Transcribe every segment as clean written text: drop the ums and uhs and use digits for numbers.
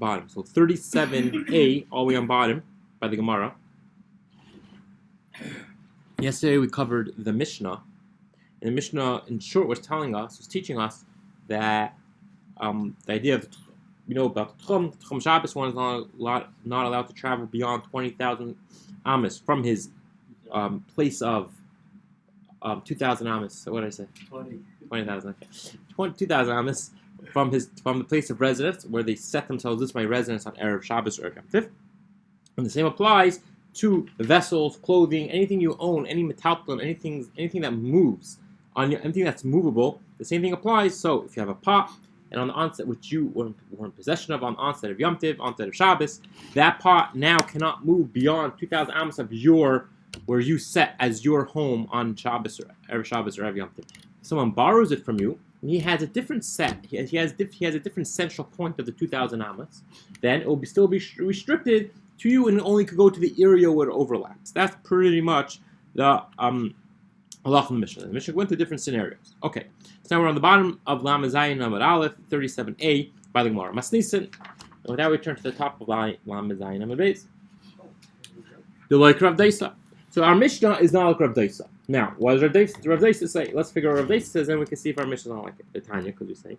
bottom. So 37a, all the way on bottom, by the Gemara. Yesterday we covered the Mishnah. And the Mishnah, in short, was teaching us that the idea of, about the Tchum Shabbos, one is not allowed to travel beyond 20,000 amas from his place of 2,000 amas. So what did I say? 20,000. Okay. 2,000 amas from the place of residence, where they set themselves this way residence on Erev Shabbos or Erev Yom Tiv. And the same applies to vessels, clothing, anything you own, any metalton, anything that moves, anything that's movable. The same thing applies. So if you have a pot, and on the onset which you were in possession of on the onset of Yom Tiv, onset of Shabbos, that pot now cannot move beyond 2,000 amos of where you set as your home on Shabbos or Erev Shabbos or Erev Yom Tiv. If someone borrows it from you, and he has a different set, he has a different central point of the 2,000 amos, then it will still be restricted to you, and it only could go to the area where it overlaps. That's pretty much the halacha of the Mishnah. The Mishnah went through different scenarios. Okay, so now we're on the bottom of Lam Zayin Amud Aleph, 37a, by the Gemara. Masnisin. And with that, we turn to the top of Lam Zayin Amud Beis. The like Rav Deisa. So our Mishnah is not like Rav Deisa. Now, what does Rav Deisa say? Let's figure out what Rav Deisa says, and we can see if our Mishnah is not like it. The Tanya, because we say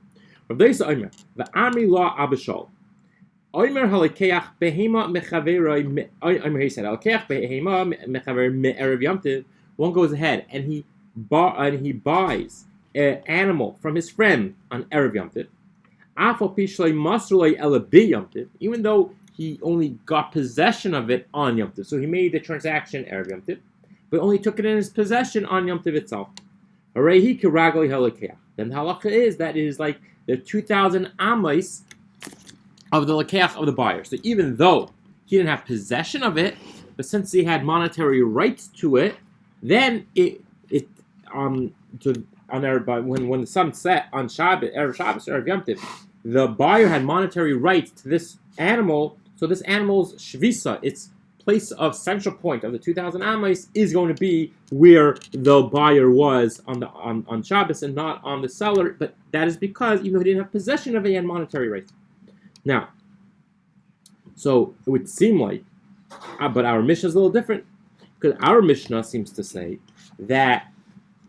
Rav Deisa Omer, the Ami Law Abishol. Omer halakeach behema mechaveroi. Omer, he said, halakeach behema mechaver me'erev Yom Tiv. One goes ahead and he buys an animal from his friend on Erev Yom Tiv. Afal pishlei masrulei elabi Yom Tiv. Even though he only got possession of it on Yom Tiv, so he made the transaction Erev Yom Tiv, but only took it in his possession on Yom Tiv itself. Arehi kiragli halakeach. Then the halacha is that it is like the 2,000 amos of the lakeach of the buyer. So even though he didn't have possession of it, but since he had monetary rights to it, then when the sun set on Shabbat, Erev Shabbos or Erev Yom Tiv, the buyer had monetary rights to this animal. So this animal's shvisa, its place of central point of the 2,000 amos, is going to be where the buyer was on Shabbos and not on the seller. But that is because even though he didn't have possession of it, he had monetary rights. Now, so it would seem like, but our Mishnah is a little different, because our Mishnah seems to say that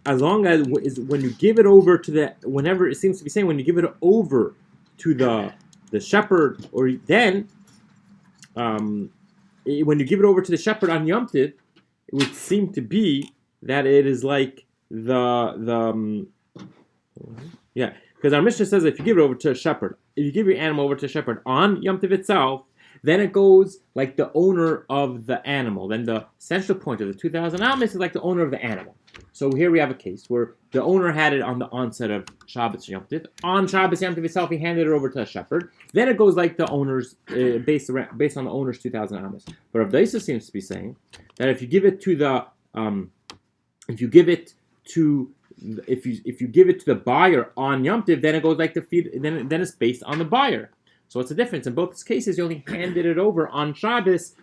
as long as when you give it over to whenever it seems to be saying when you give it over to the shepherd, or then when you give it over to the shepherd on Yom Tiv, it would seem to be that it is like because our Mishnah says if you give it over to a shepherd, if you give your animal over to a shepherd on Yom Tiv itself, then it goes like the owner of the animal. Then the central point of the 2,000 amos is like the owner of the animal. So here we have a case where the owner had it on the onset of Shabbos Yom Tiv. On Shabbos Yom Tiv itself, he handed it over to a shepherd. Then it goes like the owner's, based on the owner's 2,000 amos. But Rav Deisa seems to be saying that if you give it to the buyer on Yom Tiv, then it goes like the feed. Then it's based on the buyer. So what's the difference? In both cases, you only handed it over on Shabbos,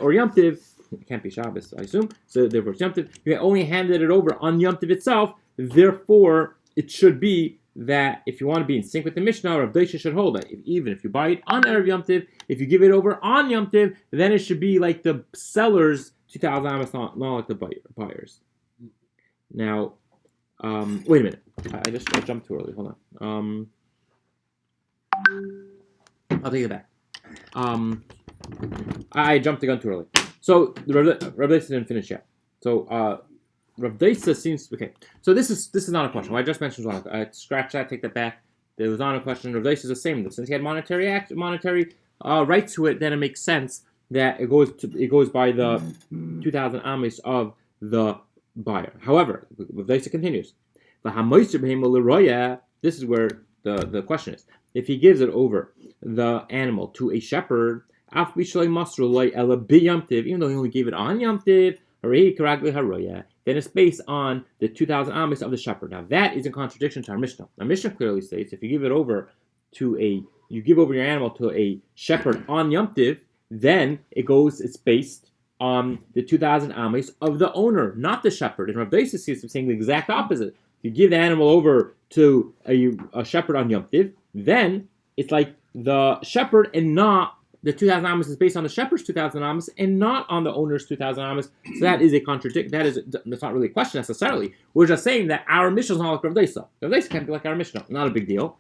or Yom Tiv. It can't be Shabbos, I assume. So therefore, it's Yom Tiv. You only handed it over on Yom Tiv itself. Therefore, it should be that if you want to be in sync with the Mishnah, Rav Deisa should hold that. Even if you buy it on Erev Yom Tiv, if you give it over on Yom Tiv, then it should be like the seller's 2,000 amos, not like the buyer's. Now, wait a minute. I jumped too early. Hold on. I'll take it back. I jumped the gun too early. So Rav Deisa didn't finish yet. So Rav Deisa seems okay. So this is not a question. What I just mentioned was not. Scratch that. Take that back. There was not a question. Rav Deisa is the same. Since he had monetary right to it, then it makes sense that it goes by the 2,000 amos of the buyer. However, Rav Deisa continues. This is where the question is. If he gives it over the animal to a shepherd, even though he only gave it on Yom Tiv, then it's based on the 2,000 amos of the shepherd. Now that is in contradiction to our Mishnah. Our Mishnah clearly states if you give over your animal to a shepherd on Yom Tiv, then it's based on the 2,000 amos of the owner, not the shepherd. And Rav Deisa is saying the exact opposite. If you give the animal over to a shepherd on Yom Tiv, then it's like the shepherd and not the 2,000 amas is based on the shepherd's 2,000 amas and not on the owner's 2,000 amas. So that is a contradiction. That's not really a question necessarily. We're just saying that our Mishnah is not like Rav Deisa. Rav Deisa can't be like our Mishnah. Not a big deal.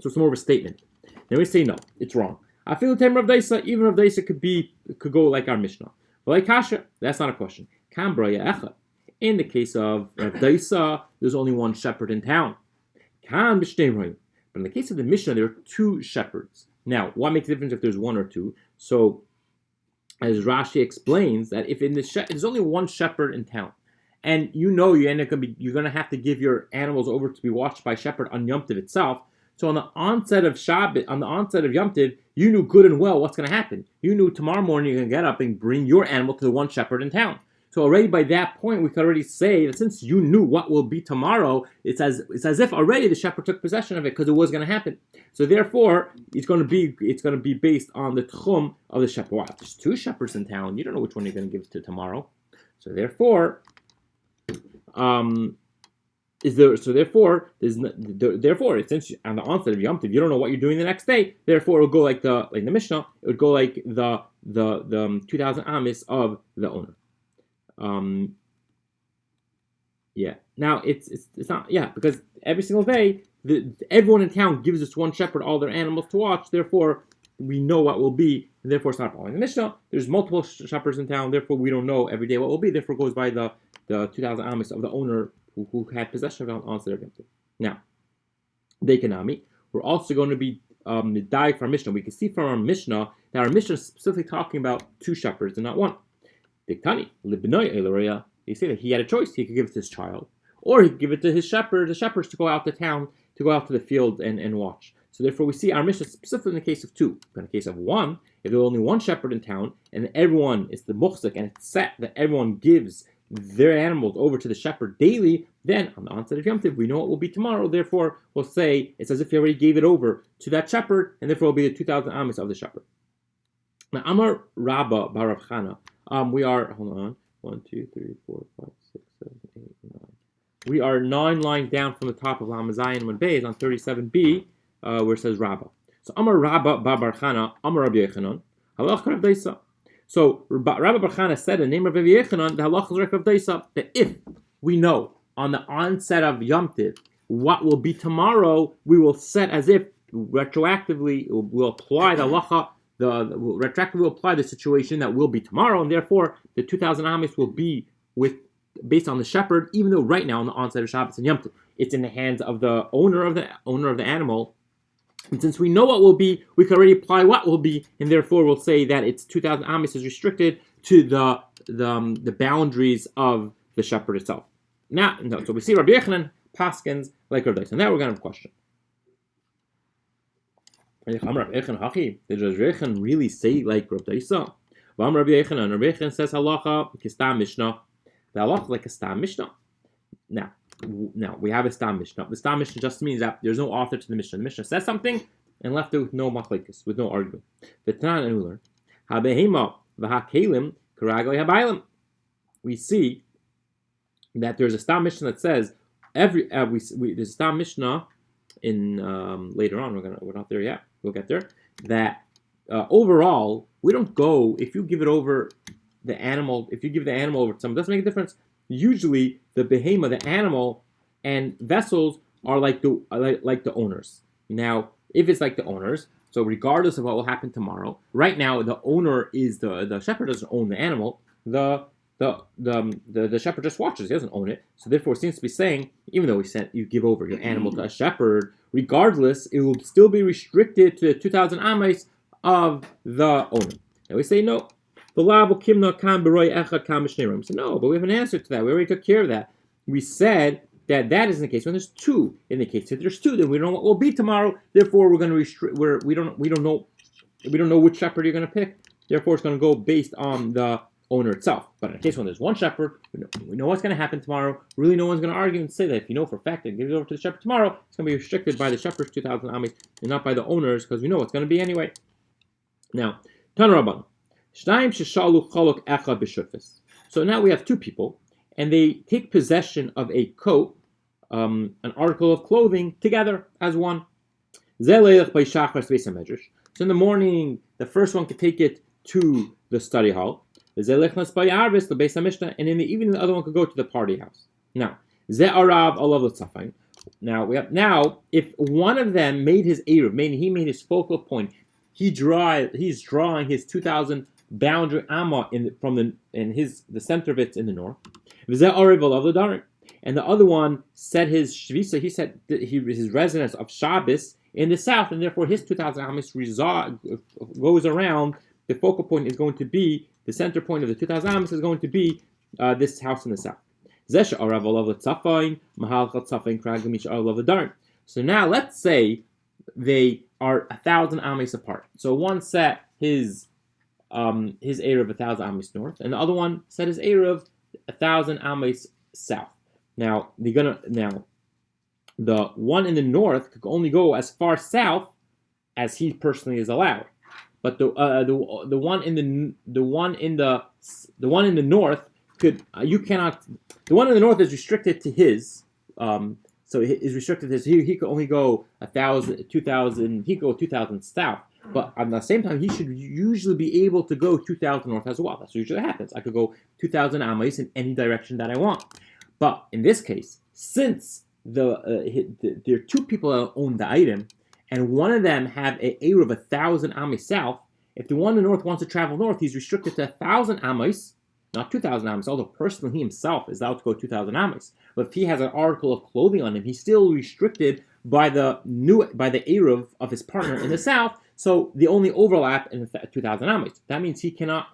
So it's more of a statement. Then we say no, it's wrong. I feel the time Rav Deisa, even Rav Deisa could go like our Mishnah. But like Kasha, that's not a question. In the case of Rav Deisa, there's only one shepherd in town. But in the case of the Mishnah, there are two shepherds. Now, what makes a difference if there's one or two? So, as Rashi explains, that if there's only one shepherd in town, and you're going to have to give your animals over to be watched by a shepherd on Yom Tov itself. So on the onset of Yom Tov, you knew good and well what's going to happen. You knew tomorrow morning you're going to get up and bring your animal to the one shepherd in town. So already by that point, we could already say that since you knew what will be tomorrow, it's as if already the shepherd took possession of it because it was going to happen. So therefore, it's going to be based on the tchum of the shepherd. Wow, if there's two shepherds in town, you don't know which one you're going to give to tomorrow. So therefore, since on the onset of Yom Tov you don't know what you're doing the next day, therefore it will go like the Mishnah. It would go like the 2,000 amis of the owner. Now it's not because every single day everyone in town gives this one shepherd all their animals to watch. Therefore, we know what will be, and therefore it's not following the Mishnah. There's multiple shepherds in town. Therefore, we don't know every day what will be. Therefore, it goes by the 2,000 amis of the owner who had possession of it on onset of Yom Tov. Now, Dekanami, we're also going to be die from our Mishnah. We can see from our Mishnah that our Mishnah is specifically talking about two shepherds and not one. Diktani, libnoi eloria. He said that he had a choice. He could give it to his child, or he could give it to his shepherds to go out to town, to go out to the field and watch. So therefore, we see our Mishnah specifically in the case of two. But in the case of one, if there's only one shepherd in town, and everyone is the muhsik, and it's set that everyone gives their animals over to the shepherd daily, then on the onset of Yom Tov, we know what will be tomorrow. Therefore, we'll say it's as if he already gave it over to that shepherd, and therefore it will be the 2,000 amis of the shepherd. Now, Amar Rabba Bar Rav Chana. We are, hold on, 1, 2, 3, 4, 5, 6, 7, 8, 9. We are 9 lines down from the top of Lamazayin when Bay is on 37b, where it says Rabba. So Amar Rabba Bar Chana, Amar Rabbi Yechanan, Halach Rav Deisa. So Rabbi Bar Chana said in the name of Rabbi Yechanan, the Halach is Rav Deisa, that if we know on the onset of Yom Tov what will be tomorrow, we will set as if retroactively we'll apply the halacha. Retroactively will apply the situation that will be tomorrow, and therefore the 2,000 amis will be based on the shepherd, even though right now on the onset of Shabbos and Yom Tov, it's in the hands of the owner of the animal. And since we know what will be, we can already apply what will be, and therefore we'll say that it's 2,000 amis is restricted to the boundaries of the shepherd itself. So we see Rabbi Yechanan paskins like Rav Deisa. Now we're going to have a question. Did Rabbi Yechanan really say like Rav Deisa? Rabbi Yechanan says halacha kistam mishnah. The halacha like a stam mishnah. Now we have a stam mishnah. The stam mishnah just means that there's no author to the mishnah. The mishnah says something and left it with no machlekes, with no argument. V'tanan and we learn habehema v'hakelim karaglei habaylim. We see that there's a stam mishnah that says there's a stam mishnah in later on. We're not there yet. We'll get there. That overall, we don't go if you give it over the animal. If you give the animal over to someone, it doesn't make a difference. Usually, the behema, the animal, and vessels are like the owners. Now, if it's like the owners, so regardless of what will happen tomorrow, right now the owner is the shepherd doesn't own the animal. The shepherd just watches; he doesn't own it. So therefore, it seems to be saying, even though you give over your animal to a shepherd, regardless, it will still be restricted to the 2,000 amis of the owner. And we say no. We say no, but we have an answer to that. We already took care of that. We said that isn't the case when there's two. In the case that there's two, then we don't know what will be tomorrow. Therefore, we're going to restrict. We don't know which shepherd you're going to pick. Therefore, it's going to go based on the owner itself. But in the case when there's one shepherd, we know what's going to happen tomorrow. Really, no one's going to argue and say that if you know for a fact that it gives it over to the shepherd tomorrow, it's going to be restricted by the shepherd's 2,000 amis and not by the owners, because we know what's going to be anyway. Now, Tan Rabban. So now we have two people, and they take possession of a coat, an article of clothing, together as one. So in the morning, the first one could take it to the study hall. And in the evening, the other one could go to the party house. Now, if one of them made his eruv, meaning he made his focal point, he's drawing his 2,000 boundary amma the center of it's in the north. And the other one said his shvisa, he said his residence of Shabbos in the south, and therefore his 2,000 amas goes around. The focal point is going to be, the center point of the 2,000 amas is going to be this house in the south. So now let's say they are 1,000 amas apart. So one set his eruv 1,000 amas north, and the other one set his eruv 1,000 amas south. Now the one in the north could only go as far south as he personally is allowed, but the one in the north could you cannot. The one in the north is restricted to his. So it is restricted to his. He could only go 1,000, 2,000. He could go 2,000 south, but at the same time he should usually be able to go 2,000 north as well. That's usually what happens. I could go 2,000 amas in any direction that I want. But in this case, since there are two people that own the item, and one of them have an eruv of 1,000 amas south, if the one in the north wants to travel north, he's restricted to 1,000 amas, not 2,000 amas, although personally he himself is allowed to go 2,000 amas. But if he has an article of clothing on him, he's still restricted by the eruv of his partner in the south, so the only overlap in 2,000 amas. That means he cannot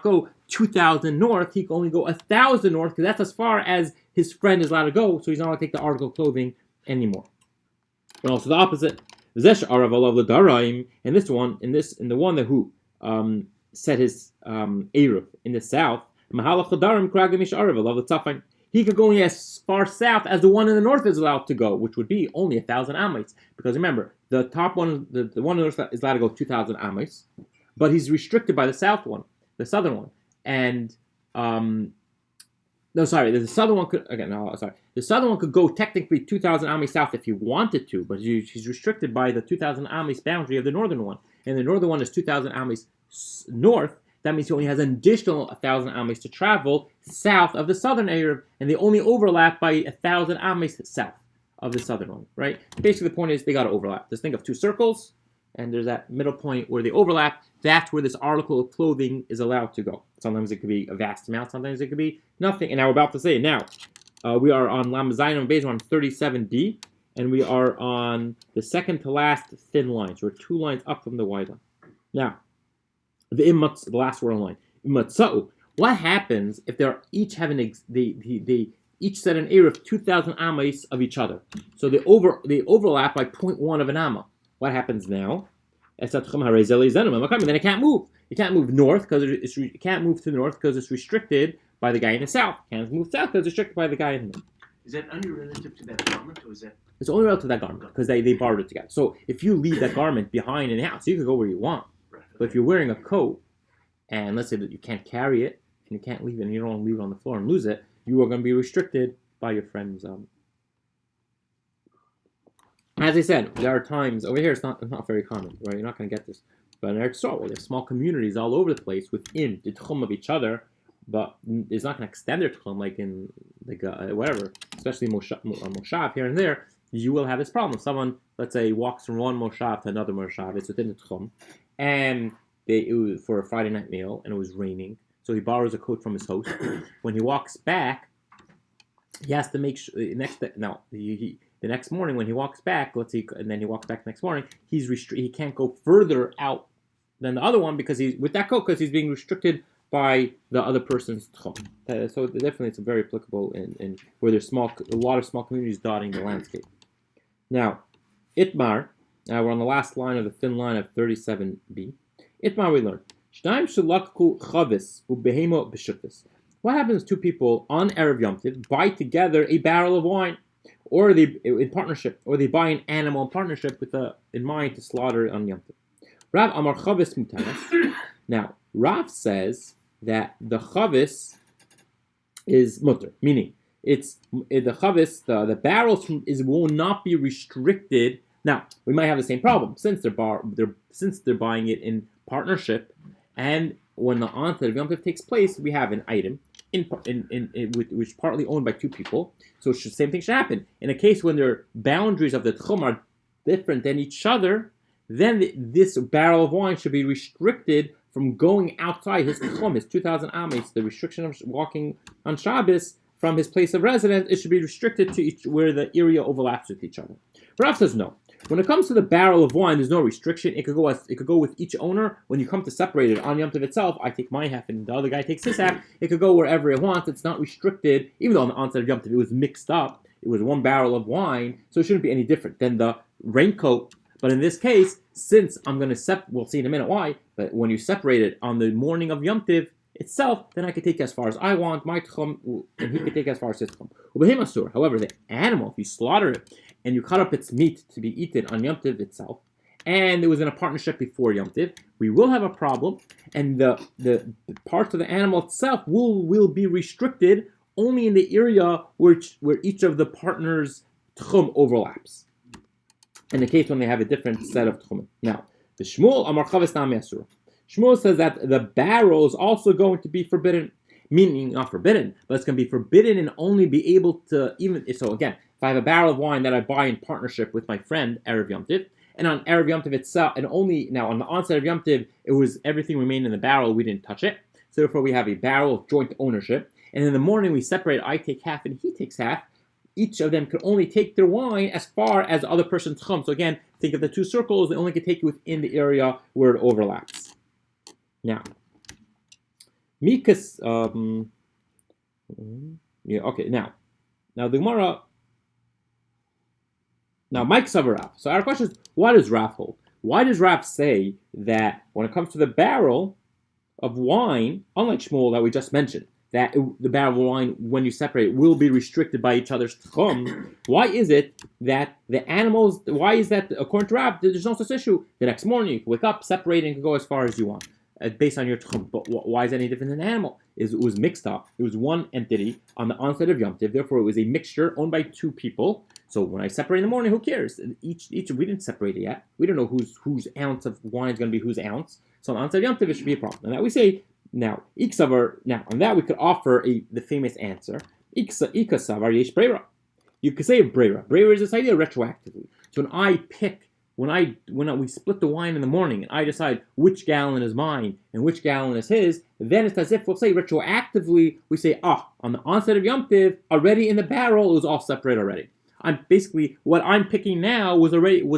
go 2,000 north. He can only go 1,000 north because that's as far as his friend is allowed to go. So he's not allowed to take the article of clothing anymore. And also the opposite. And this one, in the one that who set his eruv in the south, he could go only as far south as the one in the north is allowed to go, which would be only 1,000 amas. Because remember, the top one, the one in the north is allowed to go 2,000 amas, but he's restricted by the south one, the southern one. And the southern one could the southern one could go technically 2,000 amas south if he wanted to, but he's restricted by the 2,000 amas boundary of the northern one. And the northern one is 2,000 amas north. That means he only has an additional 1,000 amas to travel south of the southern eruv, and they only overlap by 1,000 amas south of the southern one, right? Basically, the point is they got to overlap. Just think of two circles, and there's that middle point where they overlap. That's where this article of clothing is allowed to go. Sometimes it could be a vast amount. Sometimes it could be nothing. And now we're about to say now, we are on Lam Zayin Beis, on 37b, and we are on the second to last thin line. So we're 2 lines up from the wide line. Now, the last word on line. What happens if they're each having they each set an eruv of 2,000 amas of each other? So they overlap by 0.1 of an amma. What happens now? Then it can't move. It can't move north because it can't move to the north because it's restricted by the guy in the south. It can't move south because it's restricted by the guy in the north. Is that only relative to that garment, or is that? It's only relative to that garment because they borrowed it together. So if you leave that garment behind in the house, you can go where you want. Right. But if you're wearing a coat, and let's say that you can't carry it, and you can't leave it, and you don't want to leave it on the floor and lose it, you are going to be restricted by your friend's. As I said, there are times over here. It's not very common, right? You're not going to get this. But in Eretz Yisrael, there's small communities all over the place within the tchum of each other, but it's not going to extend their tchum like in whatever, especially moshav here and there. You will have this problem. If someone, let's say, walks from one moshav to another moshav, it's within the tchum, and it was for a Friday night meal, and it was raining, so he borrows a coat from his host. When he walks back, he has to make sure the next morning when he walks back, let's see, and then he walks back next morning, he can't go further out than the other one because he's with that coat because he's being restricted by the other person's tchum. So definitely it's very applicable in where there's a lot of small communities dotting the landscape. Now, Itmar, we're on the last line of the thin line of 37b. Itmar we learned. What happens to two people on Erev Yom Tiv buy together a barrel of wine, or they in partnership, or they buy an animal in partnership with in mind to slaughter on Yom Tiv? Rav Amar Chavis Mutanas. Now, Rav says that the Chavis is mutter, meaning it's the Chavis, the barrels will not be restricted Now, we might have the same problem since they're buying it in partnership, and when the onset of Yom Tov takes place, we have an item which is partly owned by two people. So the same thing should happen. In a case when their boundaries of the tchum are different than each other, then this barrel of wine should be restricted from going outside his tchum, his 2,000 ames, the restriction of walking on Shabbos from his place of residence. It should be restricted to where the area overlaps with each other. Rav says no. When it comes to the barrel of wine, there's no restriction. It could go with each owner. When you come to separate it on Yom Tov itself, I take my half and the other guy takes his half. It could go wherever it wants. It's not restricted. Even though on the onset of Yom Tov it was mixed up, it was one barrel of wine, so it shouldn't be any different than the raincoat. But in this case, since I'm going to we'll see in a minute why. But when you separate it on the morning of Yom Tov itself, then I can take as far as I want my tchum, and he can take as far as his tchum. However, the animal, if you slaughter it and you cut up its meat to be eaten on Yom Tov itself, and it was in a partnership before Yom Tov, we will have a problem, and the parts of the animal itself will be restricted only in the area where each of the partners' tchum overlaps. In the case when they have a different set of tchumim. Now, the Shmuel Amar Chavis Nami Asura. Shmuel says that the barrel is also going to be forbidden, meaning not forbidden, but it's going to be forbidden and only be able to so again, if I have a barrel of wine that I buy in partnership with my friend Erev Yom Tov, and on Erev Yom Tov itself, and only now on the onset of Yom Tov, it was everything remained in the barrel, we didn't touch it. So therefore, we have a barrel of joint ownership, and in the morning we separate. I take half and he takes half. Each of them could only take their wine as far as the other person's chum. So again, think of the two circles; they only can take you within the area where it overlaps. Now, Mikas, Now the Gemara. Now, Mike Savar Rav. So our question is, why does Rav hold? Why does Rav say that when it comes to the barrel of wine, unlike Shmuel that we just mentioned, that the barrel of wine, when you separate, will be restricted by each other's tchum? Why is it that the animals, why is that, according to Rav, there's no such issue? The next morning, you can wake up, separate, and can go as far as you want, based on your tchum. But why is that any different than an animal? It was mixed up. It was one entity on the onset of Yom Tov. Therefore, it was a mixture owned by two people. So when I separate in the morning, who cares? Each we didn't separate it yet. We don't know whose ounce of wine is going to be whose ounce. So on the onset of Yom Tov, it should be a problem. And that we say, now, on that we could offer the famous answer. Ikasavar yesh breira. You could say breira. Breira is this idea retroactively. So when we split the wine in the morning and I decide which gallon is mine and which gallon is his, then it's as if we'll say retroactively, we say, on the onset of Yom Tov, already in the barrel, it was all separate already. I'm basically what I'm picking now was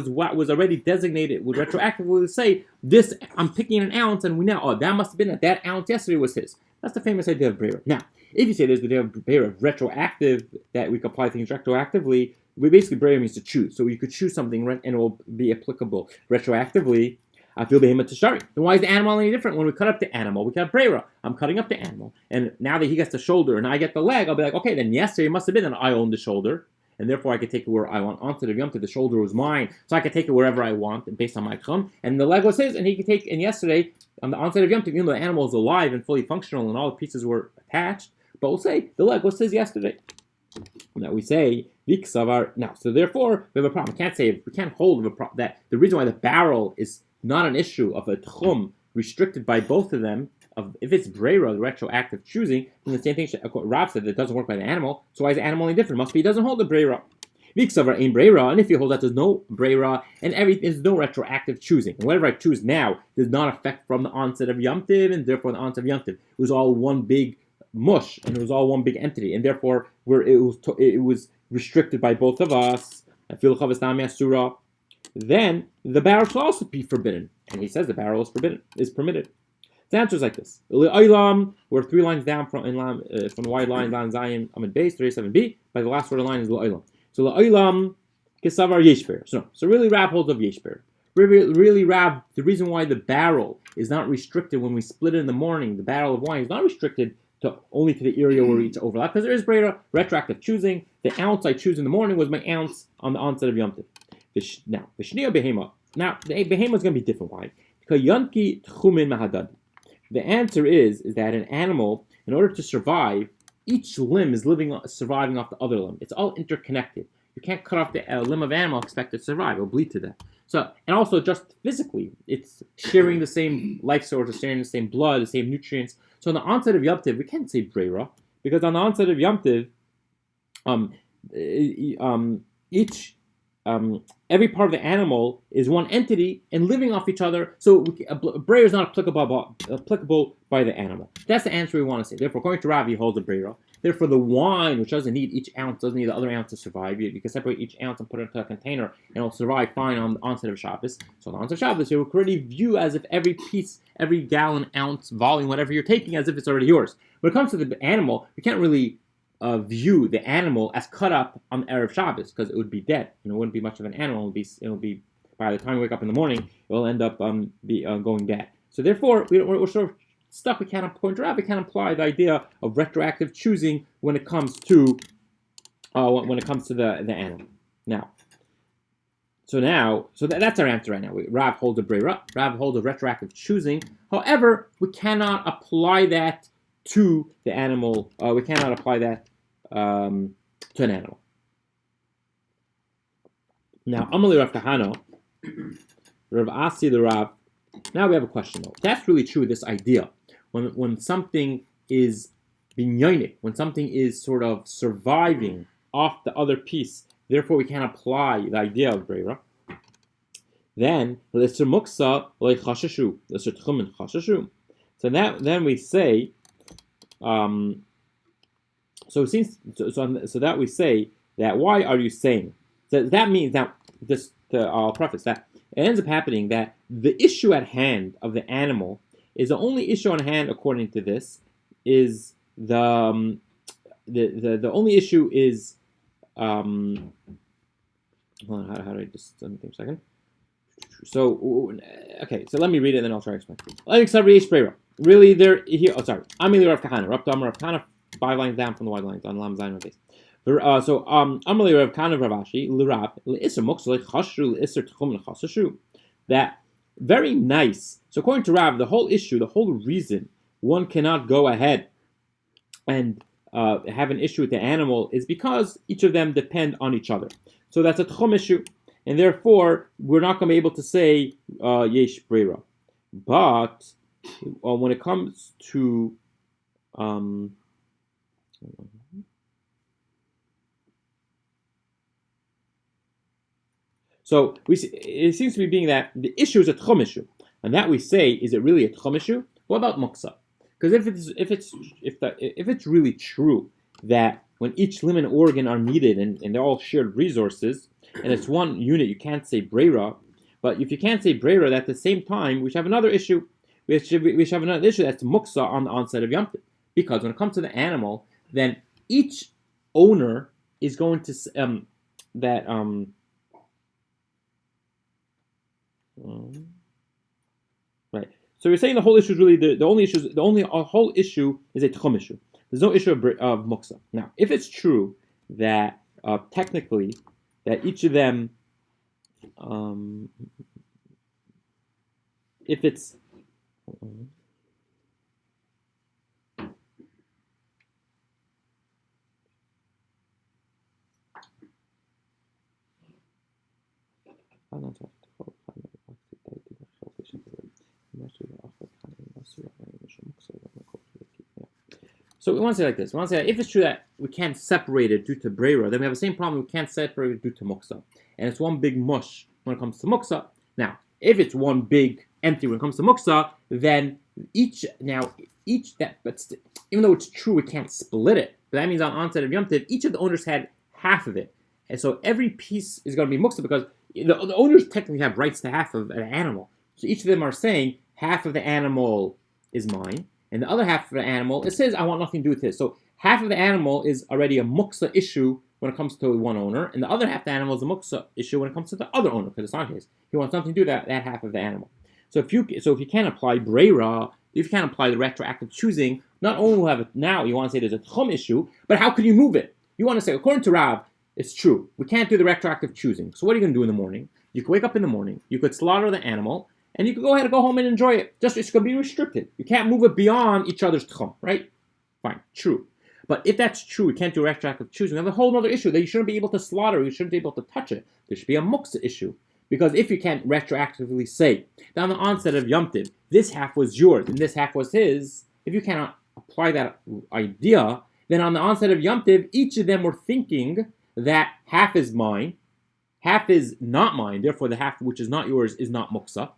what was already designated. Would retroactively say this. I'm picking an ounce, and we know that must have been that ounce yesterday was his. That's the famous idea of breira. Now, if you say there's the idea of breira retroactive, that we can apply things retroactively, we basically breira means to choose. So you could choose something and it will be applicable retroactively. I feel behemoth to shari. Then why is the animal any different? When we cut up the animal, we cut breira. I'm cutting up the animal, and now that he gets the shoulder and I get the leg, I'll be like, okay, then yesterday it must have been that I owned the shoulder. And therefore, I could take it where I want. Onset of Yom Tov, the shoulder was mine, so I could take it wherever I want based on my chum. And the leg was his, and he could take. And yesterday, on the onset of Yom Tov, even though the animal was alive and fully functional, and all the pieces were attached, but we'll say the leg was his yesterday. Now we say viksavar. Now, so therefore, we have a problem. We can't hold that the reason why the barrel is not an issue of a tchum restricted by both of them. If it's breira, the retroactive choosing, then the same thing Rav said that it doesn't work by the animal. So why is the animal any different? Must be it doesn't hold the breira. Viksavar ain't breira, and if you hold that there's no breira and there's no retroactive choosing, and whatever I choose now does not affect from the onset of Yom Tov, and therefore the onset of Yom Tov. It was all one big mush, and it was all one big entity, and therefore it was restricted by both of us. I feel asura. Then the barrel should also be forbidden, and he says the barrel is permitted. The answer is like this. We're 3 lines down from the wide line, line Zion, Amid Base, 37b. By the last word of the line is L'Olam. So L'Olam, Kesavar Yeshper. So really Rav holds of Yeshper. Really Rav, the reason why the barrel is not restricted when we split it in the morning, the barrel of wine is not restricted only to the area where each overlap, because there is breira, retroactive choosing. The ounce I choose in the morning was my ounce on the onset of Yom Tov. Now, the Shnia Behema. Now, the Behema is going to be different. Why? Because Yanki Tchumin Mahadad. The answer is that an animal, in order to survive, each limb is surviving off the other limb. It's all interconnected. You can't cut off the limb of an animal, expect it to survive. It'll bleed to death. So, and also just physically, it's sharing the same life source, sharing the same blood, the same nutrients. So on the onset of Yom Tov, we can't say Breira, because on the onset of Yom Tov, every part of the animal is one entity and living off each other. So Breira is not applicable by the animal. That's the answer we want to say. Therefore, according to Rav, he holds a Breira. Therefore, the wine, which doesn't need each ounce, doesn't need the other ounce to survive. You can separate each ounce and put it into a container, and it'll survive fine on the onset of Shabbos. So on the onset of Shabbos, you will already view as if every piece, every gallon, ounce, volume, whatever you're taking, as if it's already yours. When it comes to the animal, you can't really view the animal as cut up on Erev Shabbos, because it would be dead. It wouldn't be much of an animal. It'll be by the time you wake up in the morning, it will end up going dead. So therefore, we're sort of stuck. We can't apply the idea of retroactive choosing when it comes to the animal. Now, that's our answer right now. Rav holds a breira. Rav holds a retroactive choosing. However, we cannot apply that to the animal. We cannot apply that to an animal. Now, Amalei Rav Kahana, Rav Asi the Rav. Now we have a question though. That's really true. This idea, when something is binyonik, when something is sort of surviving off the other piece, therefore we can apply the idea of breira. Then l'isur muksa lo'chashashu, l'isur tchumen chashashu. So then we say, so that we say that why are you saying? So that means that I'll preface that it ends up happening that the issue at hand of the animal is the only issue on hand according to this is the only issue is hold on, how do I just let me think a second. So okay, so let me read it and then I'll try to explain. Really, there here. Oh, sorry. Amalei Rav Kahana. Rav Kahana, 5 lines down from the wide lines on Lam Zayin base. So Amalei Rav Kahana Rav Ashi l'Rav l'isur muksa l'chashashu l'isur tchumen chashashu. That very nice. So according to Rav, the whole issue, the whole reason one cannot go ahead and have an issue with the animal is because each of them depend on each other. So that's a tchum issue, and therefore we're not going to be able to say yesh breira. But when it comes to so it seems to be being that the issue is a tchum issue, and that we say, is it really a tchum issue? What about muksa? Because if it's really true that when each limb and organ are needed and they're all shared resources and it's one unit, you can't say breira. But if you can't say breira, at the same time we should have another issue. We should have another issue that's muksa on the onset of Yom Tov. Because when it comes to the animal, then each owner is going to right. So we're saying the whole issue is really the whole issue is a tchum issue. There's no issue of muksa. Now, if it's true that technically that each of them, if it's so we want to say like this. We want to say if it's true that we can't separate it due to breira, then we have the same problem. We can't separate it due to muksa, and it's one big mush when it comes to muksa. Now, if it's one big empty when it comes to muksa, then even though it's true we can't split it, but that means on onset of Yom Tov, each of the owners had half of it, and so every piece is going to be muksa because the owners technically have rights to half of an animal. So each of them are saying half of the animal is mine, and the other half of the animal, it says I want nothing to do with this. So half of the animal is already a muksa issue when it comes to one owner, and the other half of the animal is a muksa issue when it comes to the other owner, because it's not his. He wants nothing to do with that half of the animal. So if you can't apply breira, if you can't apply the retroactive choosing, not only will have it now, you want to say there's a tchum issue, but how can you move it? You want to say, according to Rav, it's true. We can't do the retroactive choosing. So what are you going to do in the morning? You could wake up in the morning, you could slaughter the animal, and you could go ahead and go home and enjoy it. Just it's going to be restricted. You can't move it beyond each other's tchum, right? Fine, true. But if that's true, we can't do retroactive choosing. We have a whole other issue that you shouldn't be able to slaughter, you shouldn't be able to touch it. There should be a muksa issue. Because if you can't retroactively say, that on the onset of Yom Tiv, this half was yours and this half was his, if you cannot apply that idea, then on the onset of Yom Tiv, each of them were thinking that half is mine, half is not mine, therefore the half which is not yours is not muksa.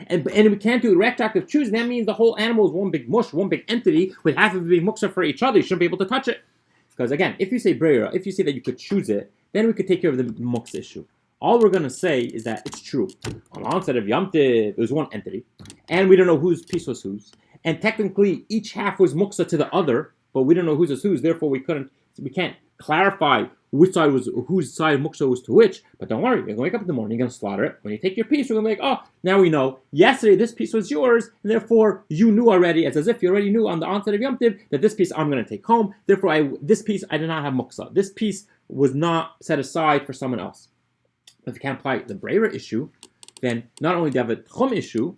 And we can't do retroactive choosing. That means the whole animal is one big mush, one big entity, with half of it being muksa for each other. You shouldn't be able to touch it. Because again, if you say breira, if you say that you could choose it, then we could take care of the muksa issue. All we're going to say is that it's true. On the onset of Yom Tiv, it was one entity, and we don't know whose piece was whose. And technically, each half was muksa to the other, but we don't know whose is whose. Therefore, we can't clarify which side was whose side muksa was to which. But don't worry, you're going to wake up in the morning, you're going to slaughter it. When you take your piece, you're going to be like, oh, now we know. Yesterday, this piece was yours, and therefore you knew already. It's as if you already knew on the onset of Yom Tiv that this piece I'm going to take home. Therefore, this piece I did not have muksa. This piece was not set aside for someone else. If you can't apply the breira issue, then not only do you have a tchum issue,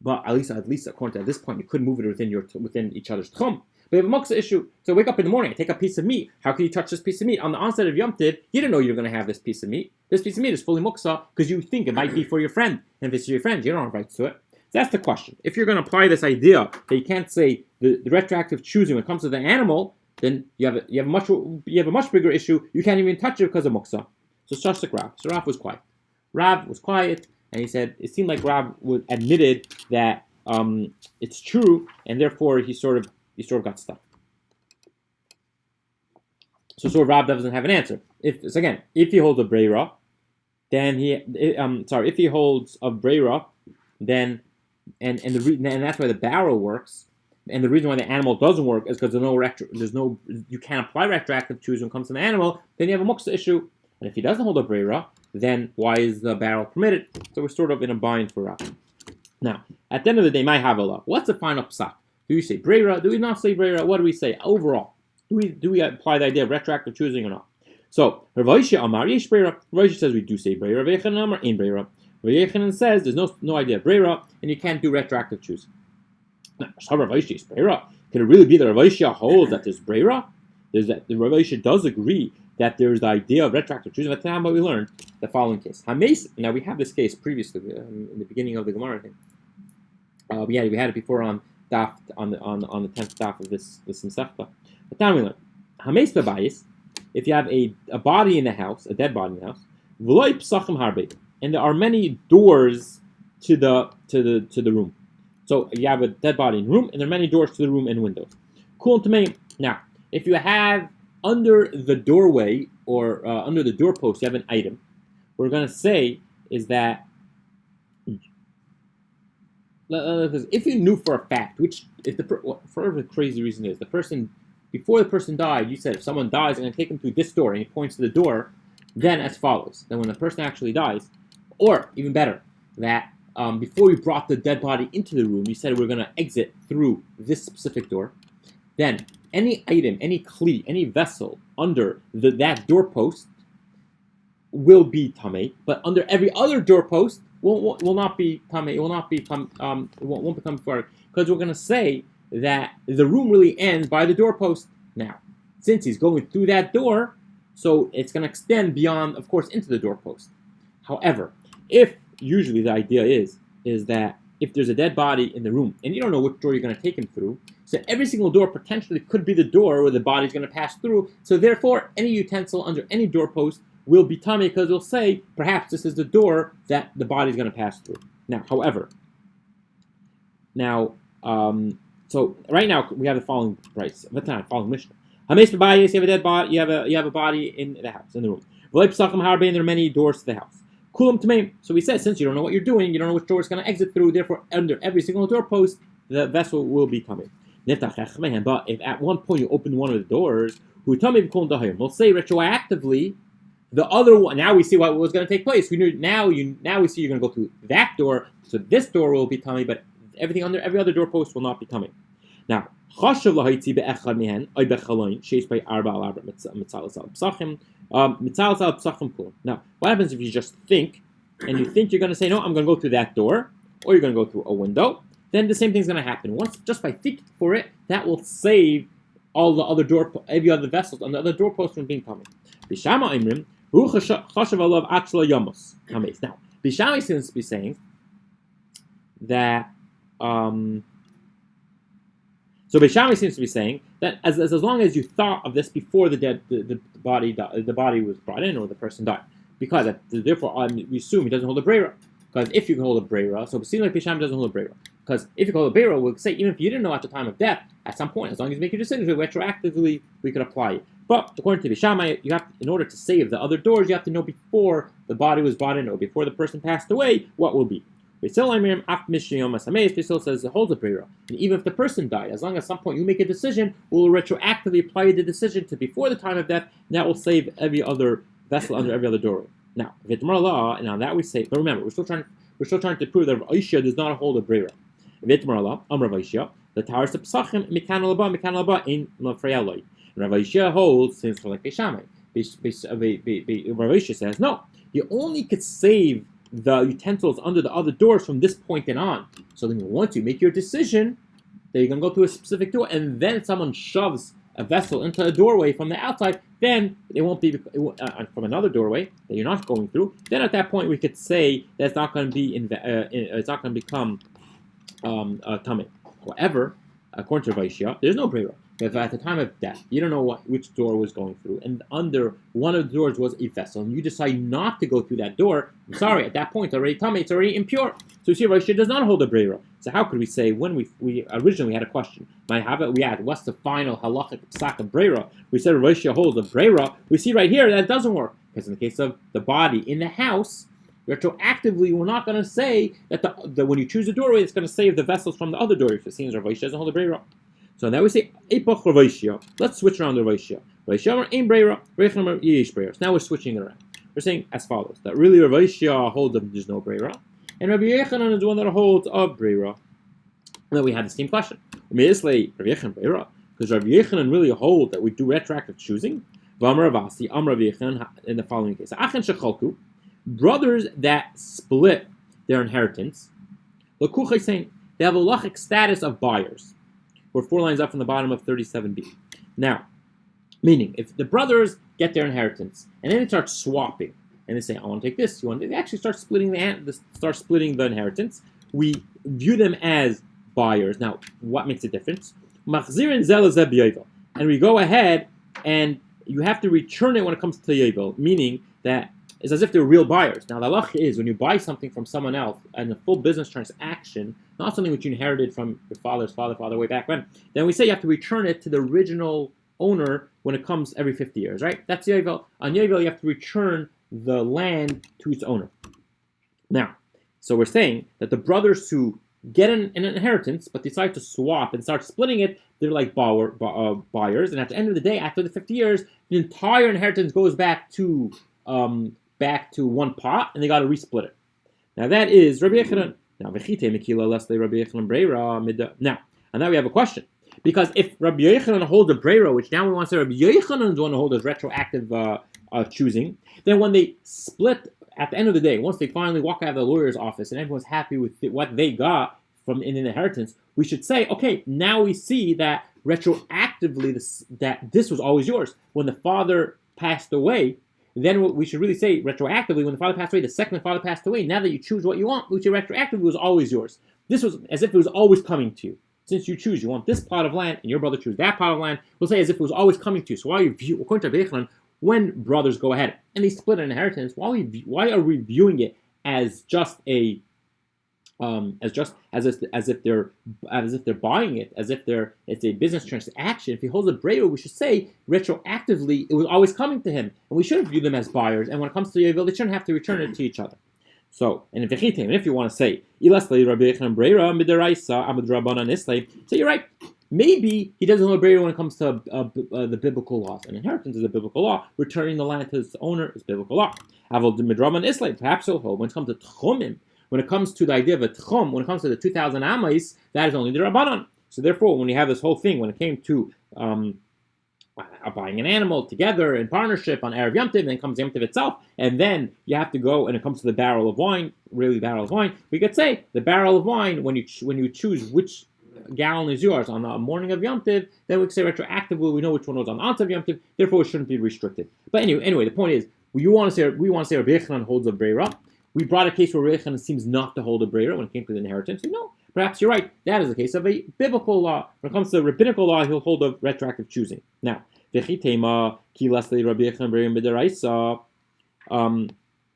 but at least according to this point, you could move it within each other's tchum. But you have a muksa issue. So wake up in the morning, take a piece of meat. How can you touch this piece of meat? On the onset of Yom Tiv, you didn't know you were going to have this piece of meat. This piece of meat is fully muksa because you think it might be for your friend. And if it's for your friend, you don't have rights to it. So that's the question. If you're going to apply this idea that you can't say the retroactive choosing when it comes to the animal, then you have a much bigger issue. You can't even touch it because of muksa. So Shashak Rav. So Rav was quiet. Rav was quiet, and he said it seemed like Rav admitted that it's true, and therefore he sort of got stuck. So Rav doesn't have an answer. If he holds a breira, then if he holds a breira, then and that's why the barrel works. And the reason why the animal doesn't work is because you can't apply retroactive choosing when it comes to the animal. Then you have a muksa issue. And if he doesn't hold a breira, then why is the barrel permitted? So we're sort of in a bind for Rav. Now, at the end of the day, my havala, what's the final psak? Do we say breira? Do we not say breira? What do we say overall? Do we apply the idea of retroactive choosing or not? So, Rav Aisha Amar Yesh breira. Rav Aisha says we do say breira. Rav Yechanan Amar Ein breira. Rav Yechanan says there's no idea of breira, and you can't do retroactive choosing. Now, Rav Aisha is breira. Can it really be that Rav Aisha holds that there's breira? The Rav Aisha does agree that there's the idea of retroactive choosing. That's not what we learned. The following case. Now we have this case previously in the beginning of the Gemara. I think we had it before on Daf on the 10th Daf of this Masechta. But now we learned Hameis bebayis. If you have a body in the house, a dead body in the house, v'loi psachim harbe, and there are many doors to the room. So you have a dead body in the room, and there are many doors to the room and windows. Cool to me. Now, if you have under the doorway or under the doorpost, you have an item. What we're going to say is that if you knew for a fact, which if for whatever the crazy reason is, before the person died, you said if someone dies, I'm going to take him through this door, and he points to the door, then as follows. Then when the person actually dies, or even better, that before you brought the dead body into the room, you said we're going to exit through this specific door, then any item, any kli, any vessel under that doorpost will be tamei, but under every other doorpost will not be tamei. It will not become won't become far, because we're going to say that the room really ends by the doorpost. Now, since he's going through that door, so it's going to extend beyond, of course, into the doorpost. However, if usually the idea is that if there's a dead body in the room and you don't know which door you're going to take him through, so every single door potentially could be the door where the body's going to pass through. So therefore, any utensil under any doorpost will be tummy, because it'll say, perhaps this is the door that the body's going to pass through. Now, however, so right now we have the following following Mishnah. Hameis b'bayis, you have a dead body, you have a body in the house, in the room. V'loi p'sachim harbein, there are many doors to the house. Kulam tmeim. So we said, since you don't know what you're doing, you don't know which door it's going to exit through, therefore under every single doorpost, the vessel will be tummy. But if at one point you open one of the doors, we'll say retroactively the other one. Now we see what was going to take place. We knew now we see you're going to go through that door, so this door will be tummy, but everything under every other doorpost will not be tummy. Now, now what happens if you just think, and you think you're going to say, no, I'm going to go through that door, or you're going to go through a window? Then the same thing's going to happen. Once, just by thinking for it, that will save all the other every other vessels on the other doorpost from being coming. Bishama Imrim, Hu Chashav Alav Achla Yamos. Now, Bishama seems to be saying that. So Beishami seems to be saying that as long as you thought of this before the body was brought in or the person died, because therefore we assume he doesn't hold a breira. Because if you can hold a breira, so it seems like Beishami doesn't hold a breira. Because if you hold a breira, we'll say even if you didn't know at the time of death, at some point, as long as you make your decision retroactively, we could apply it. But according to Beishami, you have in order to save the other doors, you have to know before the body was brought in or before the person passed away what will be. Still says it holds a breira. And even if the person died, as long as at some point you make a decision, we'll retroactively apply the decision to before the time of death, and that will save every other vessel under every other doorway. Now, and on that we say, but remember, we're still trying to prove that Rav Aisha does not hold a breira. The towers of Pesachim, Mikan Alaba in Mafreyaloi. And Rav Aisha holds, since we're like Beishamai, Rav Aisha says, no, you only could save the utensils under the other doors from this point and on. So then once you make your decision that you're going to go through a specific door, and then someone shoves a vessel into a doorway from the outside, then it won't be from another doorway that you're not going through. Then at that point we could say that it's not going to be it's not going to become tamei. However, according to Vaishya, there's no breira. If at the time of death, you don't know which door was going through, and under one of the doors was a vessel, and you decide not to go through that door, I'm sorry, at that point, it's already tamei, it's already impure. So you see, Rashi does not hold a breira. So how could we say, when we originally had a question, we had, what's the final halachic psak of breira? We said Rashi holds a breira. We see right here that it doesn't work, because in the case of the body in the house, retroactively, we're not going to say that when you choose a doorway, it's going to save the vessels from the other doorway. It seems Rashi doesn't hold a breira. So now we say Epoch Ravishia. Let's switch around the Ravishia. Ravishia ain't breira, Reichem yesh breira. Now we're switching it around. We're saying as follows: that really Ravishia holds of there's no breira, and Rabbi Yechanan is one that holds of breira. And then we had the same question: Rabbi Yechanan breira, because Rabbi Yechanan really holds that we do retroactive choosing. V'amar Ravasi, Amar Rabbi Yechanan in the following case: Achen shechalku, brothers that split their inheritance. L'kuchay saying they have a halachic status of buyers. We're 4 lines up from the bottom of 37b. Now, meaning, if the brothers get their inheritance, and then they start swapping, and they say, I want to take this, you want to... They actually start splitting the inheritance. We view them as buyers. Now, what makes a difference? And we go ahead, and you have to return it when it comes to Yovel, meaning that it's as if they're real buyers. Now, the halach is, when you buy something from someone else, and a full business transaction, not something which you inherited from your father's father way back when, then we say you have to return it to the original owner when it comes every 50 years, right? That's Yovel. On Yovel, you have to return the land to its owner. Now, so we're saying that the brothers who get an inheritance, but decide to swap and start splitting it, they're like buyers, and at the end of the day, after the 50 years, the entire inheritance goes back to one pot, and they got to resplit it. Now that is Rabbi Yechanan. Now, and now we have a question. Because if Rabbi Yechanan holds a breira, which now we want to say Rabbi Yechanan is the one who holds a retroactive choosing, then when they split at the end of the day, once they finally walk out of the lawyer's office and everyone's happy with what they got from an inheritance, we should say, okay, now we see that retroactively this was always yours. When the father passed away, then we should really say retroactively, when the father passed away, the second the father passed away, now that you choose what you want, which retroactively was always yours. This was as if it was always coming to you. Since you choose, you want this plot of land, and your brother choose that plot of land, we'll say as if it was always coming to you. So why according to Beichlan, when brothers go ahead and they split an inheritance, why are we viewing it as just a as if they're buying it, as if it's a business transaction? If he holds a breira, we should say retroactively it was always coming to him, and we shouldn't view them as buyers. And when it comes to Yovel, they shouldn't have to return it to each other. So, and if you want to say so you're right. Maybe he doesn't hold a breira when it comes to the biblical laws. And inheritance is a biblical law. Returning the land to its owner is biblical law. Perhaps he'll hold when it comes to tchumim. When it comes to the idea of a tchum, when it comes to the 2,000 amais, that is only the Rabbanan. So therefore, when you have this whole thing, when it came to buying an animal together in partnership on Erev Yom Tov, and then comes Yom Tov itself, and then you have to go, and it comes to the barrel of wine, we could say the barrel of wine, when you choose which gallon is yours on the morning of Yom Tiv, then we can say retroactively we know which one was on the onset of Yom Tiv, therefore it shouldn't be restricted. But anyway, the point is, we want to say Rabbi Yochanan holds a breira. We brought a case where Rabbi Yochanan seems not to hold a breira when it came to the inheritance. No, perhaps you're right. That is the case of a biblical law. When it comes to the rabbinical law, he'll hold a retroactive choosing. Now, fine,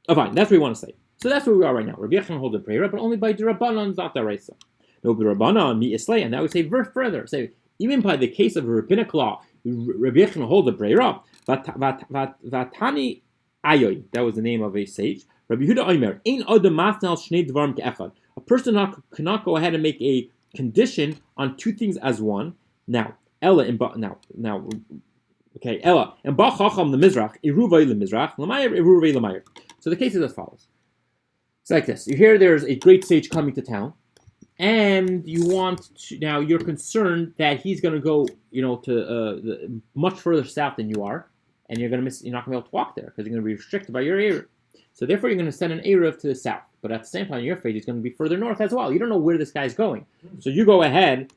that's what we want to say. So that's where we are right now. Rabbi Yochanan holds a breira, but only by D'Rabbanan, not D'Oraisa. No, D'Rabbanan, mi islay, and now we say further. Say, even by the case of a rabbinic law, Rabbi Yochanan holds a breira. Vatani Ayoy, that was the name of a sage. Rabbi Yehuda Omer, Ein Adam Mafnal Shnei Dvarim Ke'echad. A person cannot go ahead and make a condition on two things as one. Now, Ella and okay, Ella and Ba Chacham the Mizrach, Iruvay the Mizrach, Lamayr Iruvay Lamayr. So the case is as follows. It's like this. You hear there's a great sage coming to town, and you're concerned that he's going to go, to much further south than you are, and you're not going to be able to walk there because you're going to be restricted by your Erev. So therefore, you're going to send an Erev to the south, but at the same time, you're afraid he's going to be further north as well. You don't know where this guy's going, so you go ahead,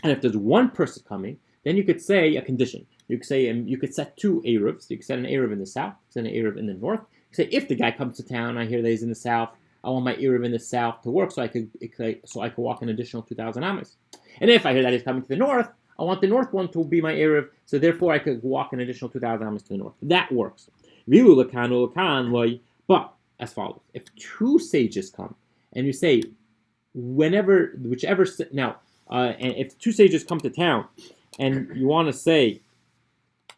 and if there's one person coming, then you could say a condition. You could say, you could set two Erevs. You could set an Erev in the south, set an Erev in the north. You say, if the guy comes to town, I hear that he's in the south, I want my Erev in the south to work, so I could walk an additional 2,000 amas. And if I hear that he's coming to the north, I want the north one to be my Erev, so therefore I could walk an additional 2,000 amas to the north. That works. But as follows: if two sages come and you say, and if two sages come to town, and you want to say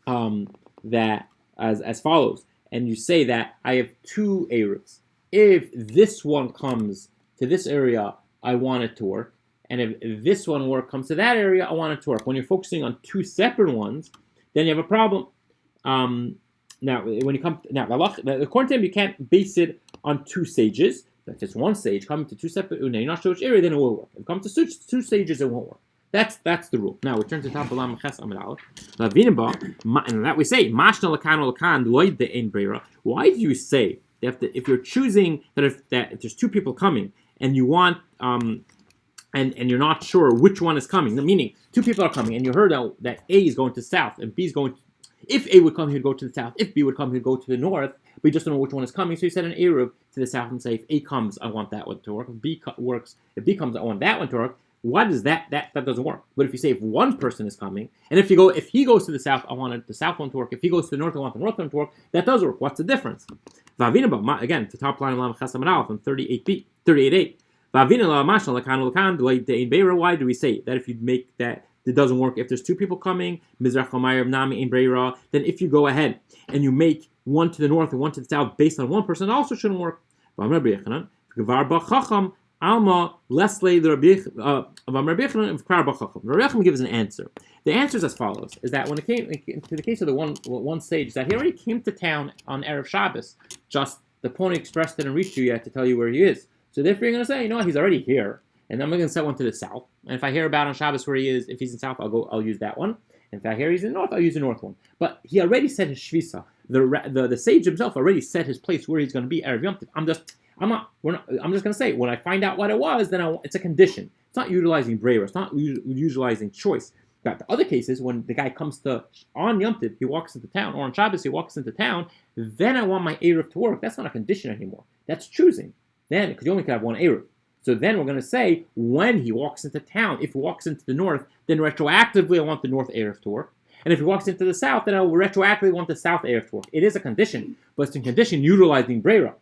that as follows, and you say that I have two Erevs. If this one comes to this area, I want it to work. And if this one comes to that area, I want it to work. When you're focusing on two separate ones, then you have a problem. Now, according to him, you can't base it on two sages. If it's one sage coming to two separate, you're not sure which area, then it will work. If it comes to two sages, it won't work. That's the rule. Now we turn to top of and that we say why do you say that if you're choosing that if there's two people coming and you want and you're not sure which one is coming, meaning two people are coming and you heard that A is going to the south and B is going to, if A would come, he'd go to the south. If B would come, he'd go to the north. But you just don't know which one is coming. So you set an Erev to the south and say, if A comes, I want that one to work. If B works, if B comes, I want that one to work. Why does that doesn't work? But if you say if one person is coming, and if he goes to the south, I want the south one to work. If he goes to the north, I want the north one to work. That does work. What's the difference? Again, to top line from 38.8. Why do we say that if you make that it doesn't work? If there's two people coming, then if you go ahead and you make one to the north and one to the south based on one person, it also shouldn't work. Alma Leslie the Rabbi Boruch gives an answer. The answer is as follows: is that when it came to the case of the one sage, that he already came to town on Erev Shabbos, just the pony express didn't reach you yet to tell you where he is. So therefore, you're going to say, he's already here, and I'm going to set one to the south. And if I hear about on Shabbos where he is, if he's in south, I'll use that one. And if I hear he's in north, I'll use the north one. But he already set his shvisa. The sage himself already set his place where he's going to be Erev Yom Tov. I'm just going to say, when I find out what it was, then it's a condition. It's not utilizing braver. It's not utilizing choice. But the other cases, when the guy comes on Yom Tov, he walks into town, or on Shabbos, he walks into town, then I want my Erev to work. That's not a condition anymore. That's choosing. Then, because you only can have one Erev. So then we're going to say, when he walks into town, if he walks into the north, then retroactively I want the north Erev to work. And if he walks into the south, then I will retroactively want the south Erev to work. It is a condition, but it's a condition utilizing Breira.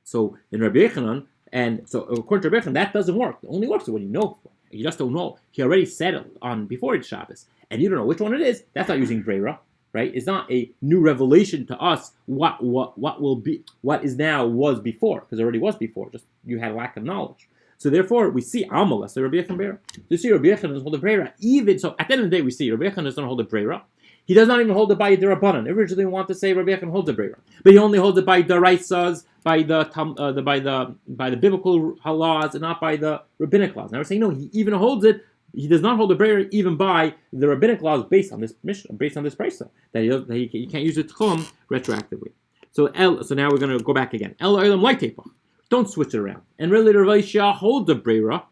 So in Rabbi Yochanan, and so according to Rabbi Yochanan, that doesn't work. It only works when you know. You just don't know. He already said it on before it's Shabbos, and you don't know which one it is. That's not using Breira, right? It's not a new revelation to us. What will be, what is now was before, because it already was before. Just you had lack of knowledge. So therefore, we see Amalek, so Rabbi Yochanan Breira. You see Rabbi Yochanan doesn't hold a Breira. Even so, at the end of the day, we see Rabbi Yochanan doesn't hold a Breira. He does not even hold it by D'Rabbanan. Originally, we want to say Rabbi Yochanan holds a Breira, but he only holds it by D'Oraisas, by the biblical laws, and not by the rabbinic laws. Now we're saying no, he even holds it. He does not hold a Breira even by the rabbinic laws based on this mission, based on this Beitza, that he can't use the Tchum retroactively. So now we're going to go back again. Don't switch it around. And really, the Rav Shia holds a Breira,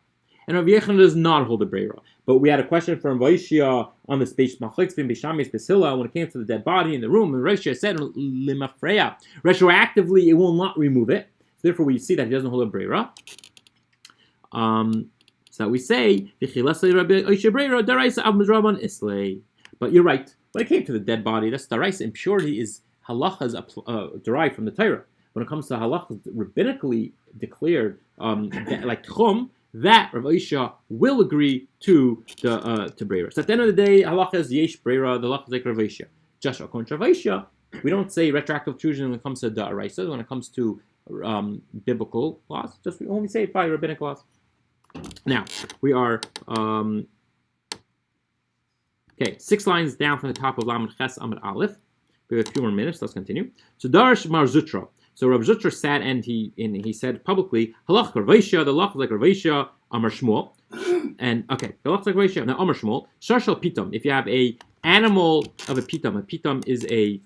and Rabbi Yochanan does not hold a breira. But we had a question from Vaishya on the space Machlokes bin Bishamis Basila when it came to the dead body in the room, and Vaishya said Limafreya. Retroactively, it will not remove it. Therefore, we see that he doesn't hold a breira. So we say, but you're right. When it came to the dead body, that's daraisa. Impurity is halachas derived from the Torah. When it comes to halachas rabbinically declared, like tchum, that Rav Isha will agree to the to breira. So at the end of the day, halachas yesh breira. The halachas like Rav Isha. Just according to Rav Isha, we don't say retroactive exclusion when it comes to daraisa. When it comes to biblical laws, we only say it by rabbinic laws. Now, we are, 6 lines down from the top of Lamed Ches Amud Aleph. We have a few more minutes, let's continue. So, Darash Mar Zutra. So, Rav Zutra sat and he said publicly, Halach Rav Isha, the halach is like Rav Isha, Amar Shmuel. And, the halach is like Rav Isha, now Amar Shmuel, Sharshal Pitam. If you have a animal of a pitam is a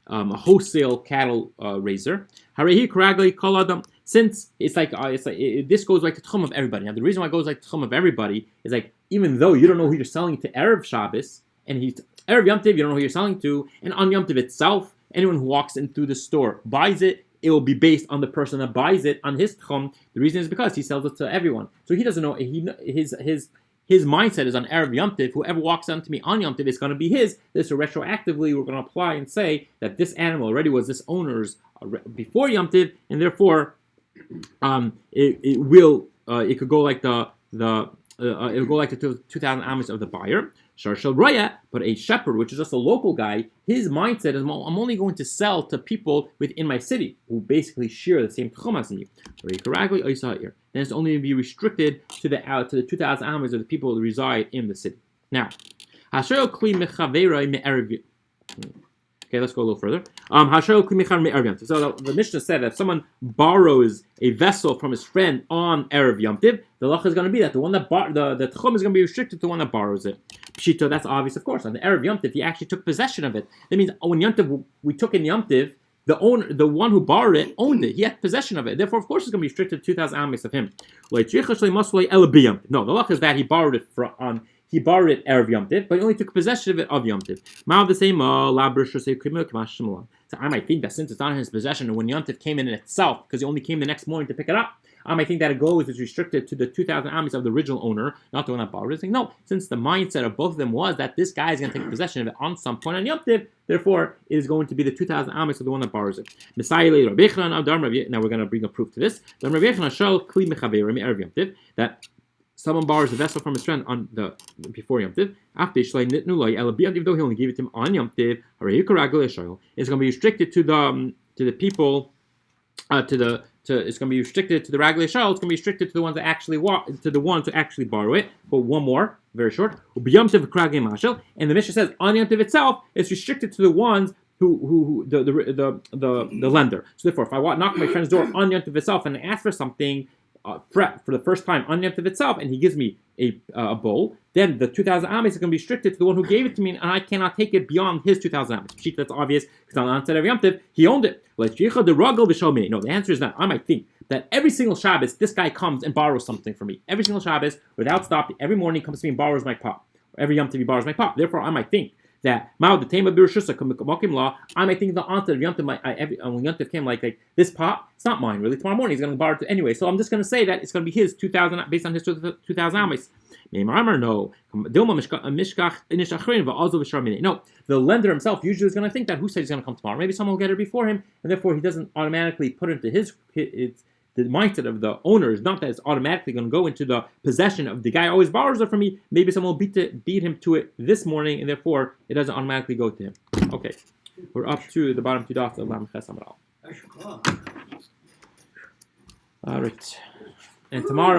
wholesale cattle raiser. Harehi Karagli Kol Adam. Since it's like this goes like the tchum of everybody. Now the reason why it goes like the tchum of everybody is like even though you don't know who you're selling to Erev Shabbos and he's Erev Yom Tov, you don't know who you're selling to, and on Yom Tov itself, anyone who walks in through the store buys it. It will be based on the person that buys it on his tchum. The reason is because he sells it to everyone, so he doesn't know. His mindset is on Erev Yom Tov. Whoever walks onto me on Yom Tov is going to be his. So retroactively, we're going to apply and say that this animal already was this owner's before Yom Tov, and therefore. It could go like the 2,000 amos of the buyer. Sharshal Raya, but a shepherd, which is just a local guy, his mindset is I'm only going to sell to people within my city who basically share the same tchum as me. Then it's only going to be restricted to the 2,000 amos of the people who reside in the city. Now, okay, let's go a little further. So the Mishnah said that if someone borrows a vessel from his friend on Erev Yom Tiv, the lacha is going to be that the one that the tchum is going to be restricted to the one that borrows it. Pshito, that's obvious, of course. On the Erev Yom Tiv, he actually took possession of it. That means when Yom Tiv, we took in Yom Tiv, the one who borrowed it, owned it. He had possession of it. Therefore, of course, it's going to be restricted to 2,000 amos of him. No, the lacha is that he borrowed it He borrowed it Erev Yom Tiv, but he only took possession of Yom Tiv. So I might think that since it's not in his possession, and when Yom Tiv came in itself, because he only came the next morning to pick it up, I might think that it goes is restricted to the 2,000 amos of the original owner, not the one that borrowed it. Saying, no, since the mindset of both of them was that this guy is going to take possession of it on some point on Yom Tiv, therefore it is going to be the 2,000 amos of the one that borrows it. Now we're going to bring a proof to this. That someone borrows a vessel from his friend on the before Yom Tiv, even though he only gave it to him on Yom Tiv, it's going to be restricted to the people, it's going to be restricted to the Raglei Shal. It's going to be restricted to the ones that actually borrow it. But one more, very short. And the Mishnah says on Yom Tiv itself, it's restricted to the ones who the lender. So therefore, if I knock on my friend's door on Yom Tiv itself and I ask for something. For the first time on Yom Tov itself, and he gives me a bowl, then the 2,000 amos is going to be restricted to the one who gave it to me, and I cannot take it beyond his 2,000 amos. That's obvious, because on the onset of Yom Tov, he owned it. No, the answer is not. I might think that every single Shabbos, this guy comes and borrows something from me. Every single Shabbos, without stopping, every morning he comes to me and borrows my pot. Or every Yom Tov he borrows my pot. Therefore, I might think that I might think the onset of Yom Tov, when Yom Tov came, like this pot, it's not mine really. Tomorrow morning he's going to borrow it anyway. So I'm just going to say that it's going to be his 2,000 based on his 2,000 amos. No, the lender himself usually is going to think that who said he's going to come tomorrow? Maybe someone will get it before him, and therefore he doesn't automatically put it into the mindset of the owner is not that it's automatically going to go into the possession of the guy who always borrows it from me. Maybe someone will beat him to it this morning, and therefore it doesn't automatically go to him. Okay, we're up to the bottom 2 dots of Lam Ches Amral. All right, and tomorrow.